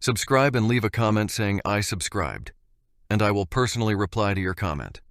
Subscribe and leave a comment saying I subscribed, and I will personally reply to your comment.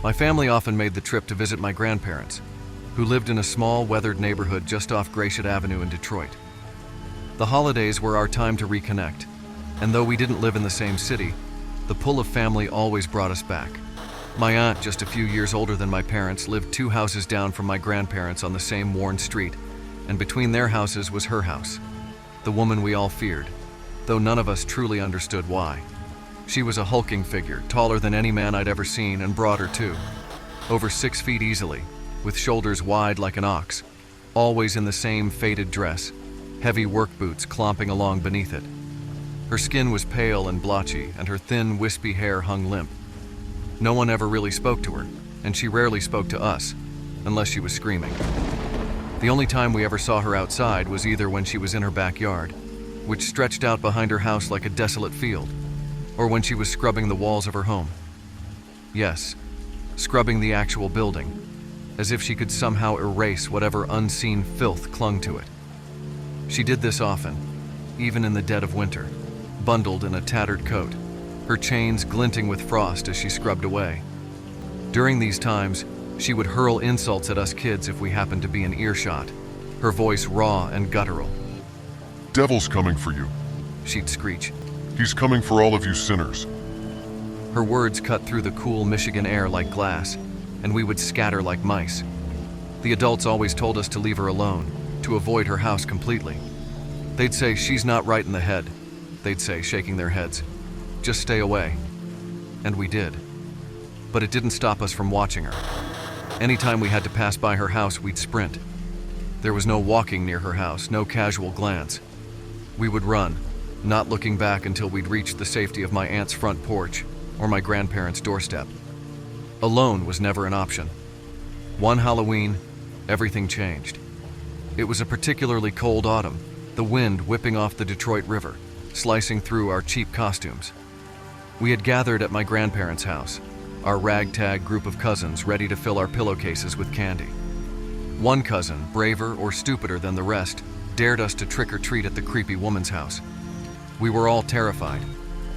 My family often made the trip to visit my grandparents, who lived in a small, weathered neighborhood just off Gratiot Avenue in Detroit. The holidays were our time to reconnect, and though we didn't live in the same city, the pull of family always brought us back. My aunt, just a few years older than my parents, lived 2 houses down from my grandparents on the same worn street, and between their houses was her house, the woman we all feared, though none of us truly understood why. She was a hulking figure, taller than any man I'd ever seen, and broader too, over 6 feet easily, with shoulders wide like an ox, always in the same faded dress, heavy work boots clomping along beneath it. Her skin was pale and blotchy, and her thin, wispy hair hung limp. No one ever really spoke to her, and she rarely spoke to us, unless she was screaming. The only time we ever saw her outside was either when she was in her backyard, which stretched out behind her house like a desolate field, or when she was scrubbing the walls of her home. Yes, scrubbing the actual building, as if she could somehow erase whatever unseen filth clung to it. She did this often, even in the dead of winter, bundled in a tattered coat, her chains glinting with frost as she scrubbed away. During these times, she would hurl insults at us kids if we happened to be in earshot, her voice raw and guttural. "Devil's coming for you. She'd screech. He's coming for all of you sinners." Her words cut through the cool Michigan air like glass, and we would scatter like mice. The adults always told us to leave her alone, to avoid her house completely. They'd say, "She's not right in the head," they'd say, shaking their heads. "Just stay away." And we did. But it didn't stop us from watching her. Anytime we had to pass by her house, we'd sprint. There was no walking near her house, no casual glance. We would run, not looking back until we'd reached the safety of my aunt's front porch or my grandparents' doorstep. Alone was never an option. One Halloween, everything changed. It was a particularly cold autumn, the wind whipping off the Detroit River, slicing through our cheap costumes. We had gathered at my grandparents' house, our ragtag group of cousins ready to fill our pillowcases with candy. One cousin, braver or stupider than the rest, dared us to trick or treat at the creepy woman's house. We were all terrified,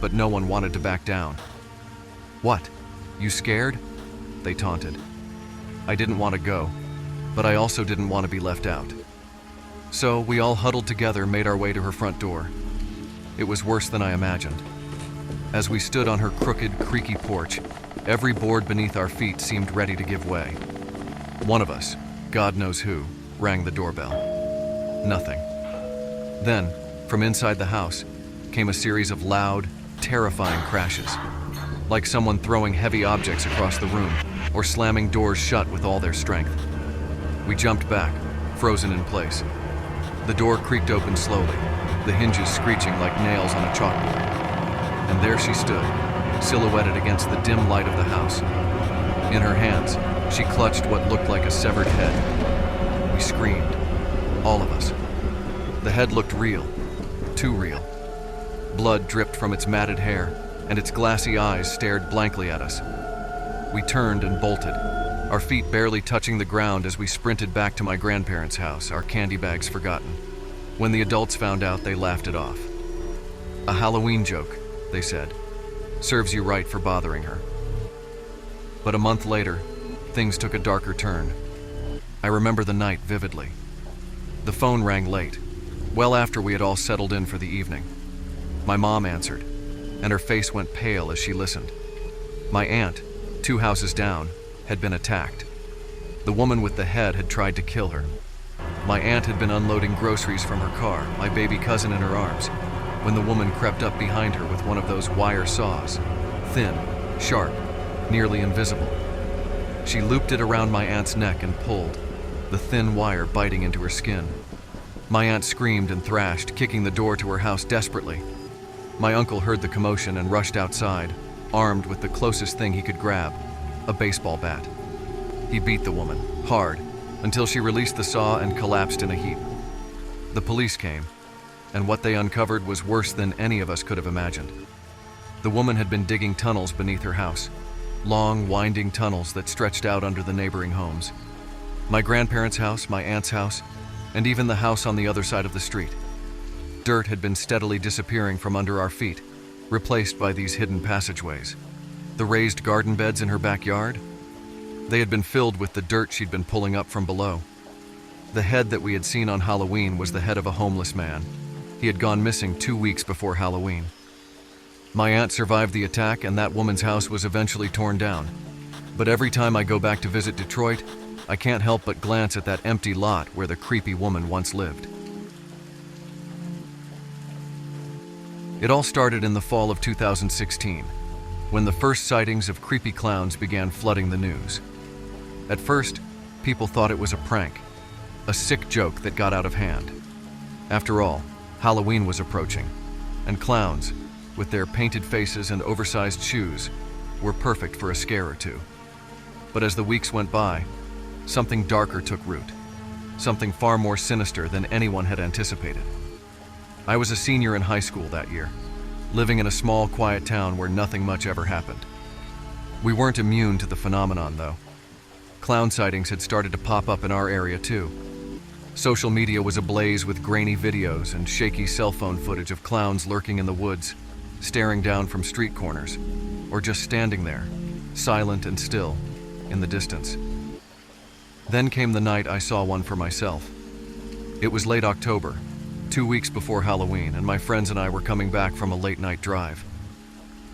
but no one wanted to back down. "What? You scared?" they taunted. I didn't want to go, but I also didn't want to be left out. So we all huddled together, made our way to her front door. It was worse than I imagined. As we stood on her crooked, creaky porch, every board beneath our feet seemed ready to give way. One of us, God knows who, rang the doorbell. Nothing. Then, from inside the house, came a series of loud, terrifying crashes, like someone throwing heavy objects across the room or slamming doors shut with all their strength. We jumped back, frozen in place. The door creaked open slowly, the hinges screeching like nails on a chalkboard. And there she stood, silhouetted against the dim light of the house. In her hands, she clutched what looked like a severed head. We screamed, all of us. The head looked real, too real. Blood dripped from its matted hair, and its glassy eyes stared blankly at us. We turned and bolted, our feet barely touching the ground as we sprinted back to my grandparents' house, our candy bags forgotten. When the adults found out, they laughed it off. "A Halloween joke," they said. "Serves you right for bothering her." But a month later, things took a darker turn. I remember the night vividly. The phone rang late, well after we had all settled in for the evening. My mom answered, and her face went pale as she listened. My aunt, 2 houses down, had been attacked. The woman with the head had tried to kill her. My aunt had been unloading groceries from her car, my baby cousin in her arms, when the woman crept up behind her with one of those wire saws, thin, sharp, nearly invisible. She looped it around my aunt's neck and pulled, the thin wire biting into her skin. My aunt screamed and thrashed, kicking the door to her house desperately. My uncle heard the commotion and rushed outside, armed with the closest thing he could grab, a baseball bat. He beat the woman, hard, until she released the saw and collapsed in a heap. The police came, and what they uncovered was worse than any of us could have imagined. The woman had been digging tunnels beneath her house, long, winding tunnels that stretched out under the neighboring homes. My grandparents' house, my aunt's house, and even the house on the other side of the street. Dirt had been steadily disappearing from under our feet, replaced by these hidden passageways. The raised garden beds in her backyard? They had been filled with the dirt she'd been pulling up from below. The head that we had seen on Halloween was the head of a homeless man. He had gone missing 2 weeks before Halloween. My aunt survived the attack, and that woman's house was eventually torn down. But every time I go back to visit Detroit, I can't help but glance at that empty lot where the creepy woman once lived. It all started in the fall of 2016, when the first sightings of creepy clowns began flooding the news. At first, people thought it was a prank, a sick joke that got out of hand. After all, Halloween was approaching, and clowns, with their painted faces and oversized shoes, were perfect for a scare or two. But as the weeks went by, something darker took root, something far more sinister than anyone had anticipated. I was a senior in high school that year, living in a small, quiet town where nothing much ever happened. We weren't immune to the phenomenon, though. Clown sightings had started to pop up in our area, too. Social media was ablaze with grainy videos and shaky cell phone footage of clowns lurking in the woods, staring down from street corners, or just standing there, silent and still, in the distance. Then came the night I saw one for myself. It was late October, 2 weeks before Halloween, and my friends and I were coming back from a late-night drive.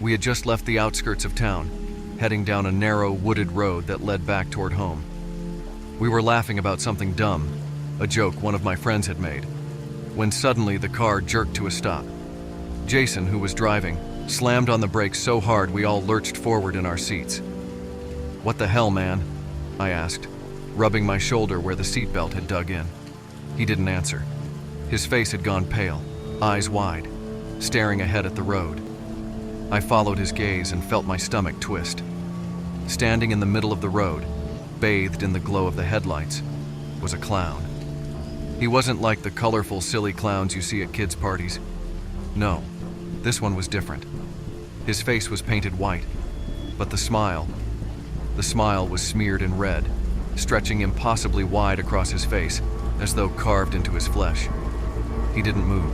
We had just left the outskirts of town, heading down a narrow, wooded road that led back toward home. We were laughing about something dumb, a joke one of my friends had made, when suddenly the car jerked to a stop. Jason, who was driving, slammed on the brakes so hard we all lurched forward in our seats. "What the hell, man?" I asked, rubbing my shoulder where the seatbelt had dug in. He didn't answer. His face had gone pale, eyes wide, staring ahead at the road. I followed his gaze and felt my stomach twist. Standing in the middle of the road, bathed in the glow of the headlights, was a clown. He wasn't like the colorful, silly clowns you see at kids' parties. No, this one was different. His face was painted white, but the smile was smeared in red, stretching impossibly wide across his face, as though carved into his flesh. He didn't move.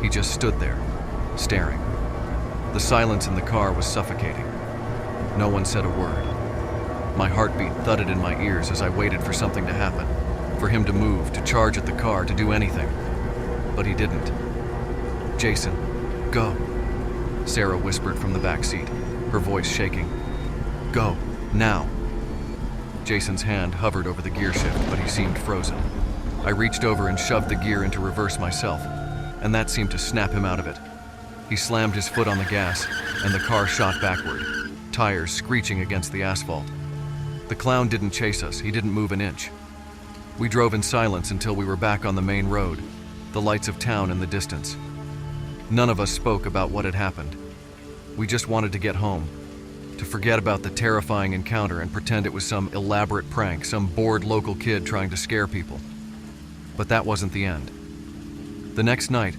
He just stood there, staring. The silence in the car was suffocating. No one said a word. My heartbeat thudded in my ears as I waited for something to happen, for him to move, to charge at the car, to do anything. But he didn't. "Jason, go," Sarah whispered from the back seat, her voice shaking. "Go, now." Jason's hand hovered over the gear shift, but he seemed frozen. I reached over and shoved the gear into reverse myself, and that seemed to snap him out of it. He slammed his foot on the gas, and the car shot backward, tires screeching against the asphalt. The clown didn't chase us. He didn't move an inch. We drove in silence until we were back on the main road, the lights of town in the distance. None of us spoke about what had happened. We just wanted to get home, to forget about the terrifying encounter and pretend it was some elaborate prank, some bored local kid trying to scare people. But that wasn't the end. The next night,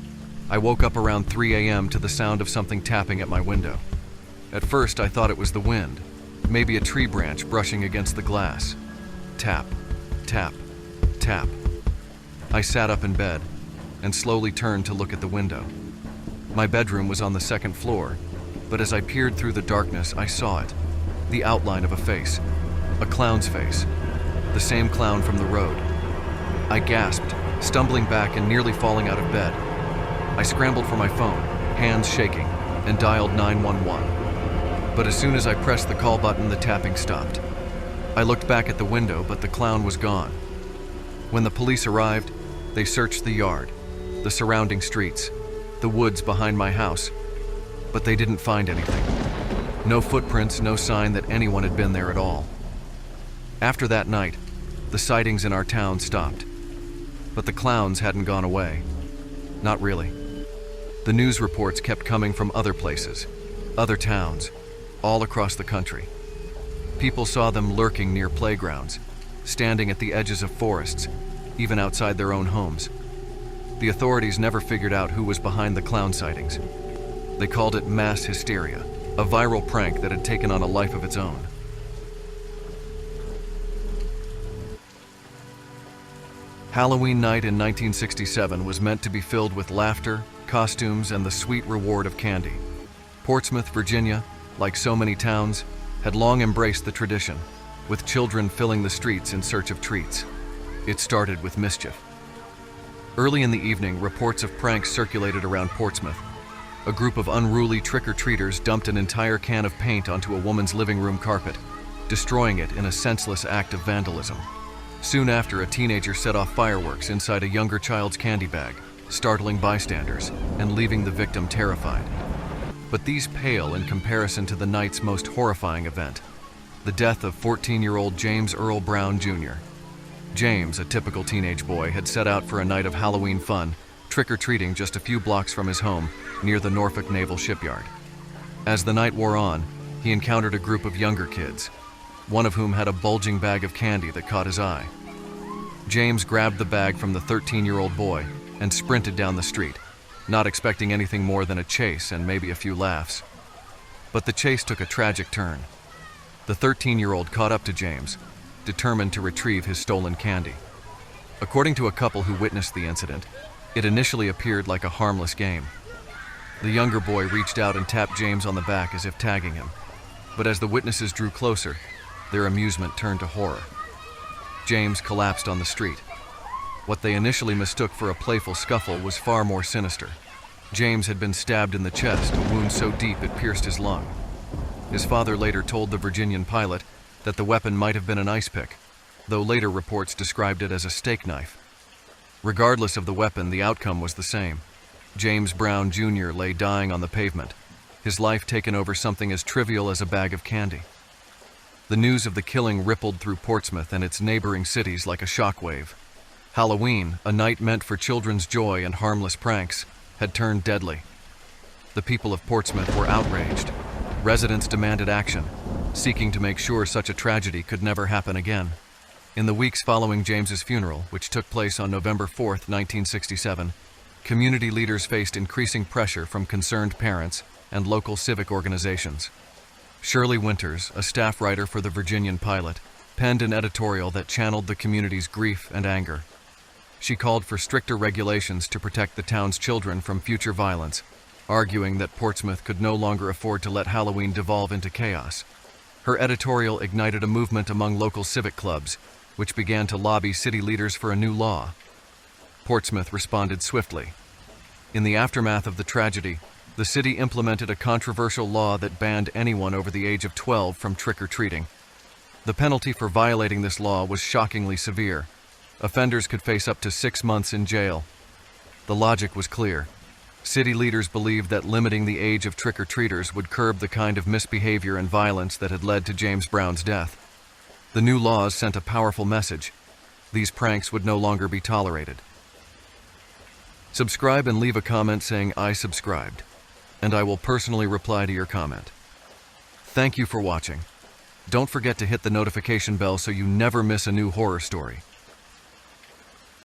I woke up around 3 a.m. to the sound of something tapping at my window. At first, I thought it was the wind, maybe a tree branch brushing against the glass. Tap, tap, tap. I sat up in bed and slowly turned to look at the window. My bedroom was on the second floor, but as I peered through the darkness, I saw it, the outline of a face, a clown's face, the same clown from the road. I gasped, stumbling back and nearly falling out of bed. I scrambled for my phone, hands shaking, and dialed 911. But as soon as I pressed the call button, the tapping stopped. I looked back at the window, but the clown was gone. When the police arrived, they searched the yard, the surrounding streets, the woods behind my house, but they didn't find anything. No footprints, no sign that anyone had been there at all. After that night, the sightings in our town stopped. But the clowns hadn't gone away. Not really. The news reports kept coming from other places, other towns, all across the country. People saw them lurking near playgrounds, standing at the edges of forests, even outside their own homes. The authorities never figured out who was behind the clown sightings. They called it mass hysteria, a viral prank that had taken on a life of its own. Halloween night in 1967 was meant to be filled with laughter, costumes, and the sweet reward of candy. Portsmouth, Virginia, like so many towns, had long embraced the tradition, with children filling the streets in search of treats. It started with mischief. Early in the evening, reports of pranks circulated around Portsmouth. A group of unruly trick-or-treaters dumped an entire can of paint onto a woman's living room carpet, destroying it in a senseless act of vandalism. Soon after, a teenager set off fireworks inside a younger child's candy bag, startling bystanders and leaving the victim terrified. But these pale in comparison to the night's most horrifying event, the death of 14-year-old James Earl Brown Jr. James, a typical teenage boy, had set out for a night of Halloween fun, trick-or-treating just a few blocks from his home near the Norfolk Naval Shipyard. As the night wore on, he encountered a group of younger kids, one of whom had a bulging bag of candy that caught his eye. James grabbed the bag from the 13-year-old boy and sprinted down the street, not expecting anything more than a chase and maybe a few laughs. But the chase took a tragic turn. The 13-year-old caught up to James, determined to retrieve his stolen candy. According to a couple who witnessed the incident, it initially appeared like a harmless game. The younger boy reached out and tapped James on the back as if tagging him. But as the witnesses drew closer, their amusement turned to horror. James collapsed on the street. What they initially mistook for a playful scuffle was far more sinister. James had been stabbed in the chest, a wound so deep it pierced his lung. His father later told the Virginian pilot that the weapon might have been an ice pick, though later reports described it as a steak knife. Regardless of the weapon, the outcome was the same. James Brown Jr. lay dying on the pavement, his life taken over something as trivial as a bag of candy. The news of the killing rippled through Portsmouth and its neighboring cities like a shockwave. Halloween, a night meant for children's joy and harmless pranks, had turned deadly. The people of Portsmouth were outraged. Residents demanded action, seeking to make sure such a tragedy could never happen again. In the weeks following James's funeral, which took place on November 4, 1967, community leaders faced increasing pressure from concerned parents and local civic organizations. Shirley Winters, a staff writer for the Virginian Pilot, penned an editorial that channeled the community's grief and anger. She called for stricter regulations to protect the town's children from future violence, arguing that Portsmouth could no longer afford to let Halloween devolve into chaos. Her editorial ignited a movement among local civic clubs, which began to lobby city leaders for a new law. Portsmouth responded swiftly. In the aftermath of the tragedy, the city implemented a controversial law that banned anyone over the age of 12 from trick-or-treating. The penalty for violating this law was shockingly severe. Offenders could face up to 6 months in jail. The logic was clear. City leaders believed that limiting the age of trick-or-treaters would curb the kind of misbehavior and violence that had led to James Brown's death. The new laws sent a powerful message. These pranks would no longer be tolerated. Subscribe and leave a comment saying "I subscribed," and I will personally reply to your comment. Thank you for watching. Don't forget to hit the notification bell so you never miss a new horror story.